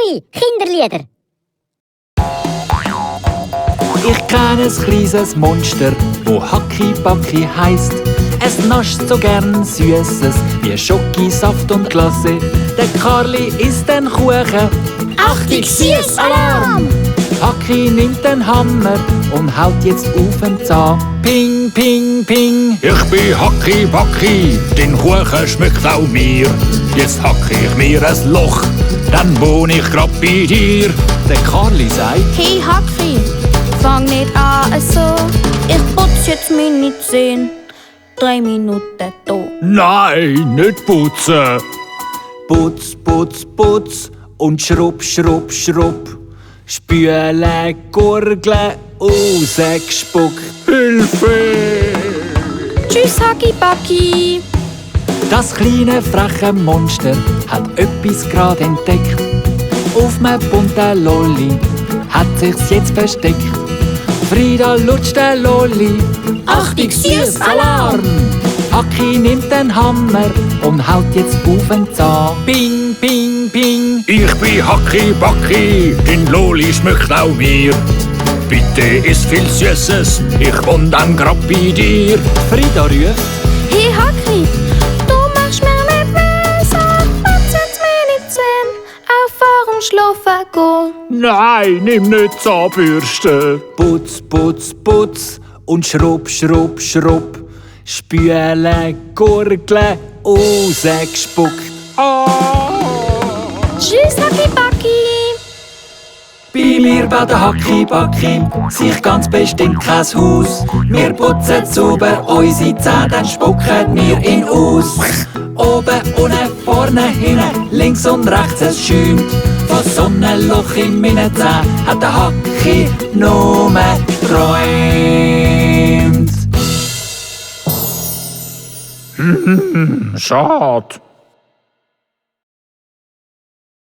Hacki, Kinderlieder. Ich kenne ein kleines Monster, wo Hacki-Backi heisst. Es nascht so gern Süßes wie Schokisaft und Glasse. Der Karli isst den Kuchen. Achtung, süß, Alarm! Hacki nimmt den Hammer und haut jetzt auf den Zahn. Ping, ping, ping. Ich bin Hacki-Backi, den Kuchen schmeckt auch mir. Jetzt hacke ich mir ein Loch, dann wohne ich grad bei dir. Der Karli sagt: Hey Hacki, fang nicht an so. Ich putz jetzt meine Zähne. 3 Minuten da. Nein, nicht putzen. Putz, putz, putz und schrubb, schrubb, schrubb. Spüle, gurgle, rausgespuckt. Hilfe! Tschüss Hacki-Backi. Das kleine, freche Monster hat etwas gerade entdeckt. Auf einem bunten Lolli hat sich's jetzt versteckt. Frieda lutscht den Lolli. Achtung, süß, Alarm! Hacki nimmt den Hammer und haut jetzt auf den Zahn. Ping, ping, ping. Ich bin Hacki-Backi, den Loli schmeckt auch mir. Bitte isst viel Süßes, ich wohne dann grad bei dir. Frieda ruft: Hey Hacki, du machst mir nicht weh, so putz jetzt meine Zähne, auch vor dem Schlafen gehen. Nein, nimm nicht Zahnbürste. Putz, putz, putz und schrubb, schrubb, schrubb. Spüle, gurgle, rausgespuckt. Tschüss Hacki-Backi. Bei mir bei der Hacki-Backi sich ganz bestimmt kein Haus. Wir putzen sauber unsere Zähne, dann spucken wir ihn aus. Oben, unten, vorne, hinten, links und rechts, es schäumt. Von Sonnenloch in meinen Zähnen hat der Hacki nur geträumt. Schade.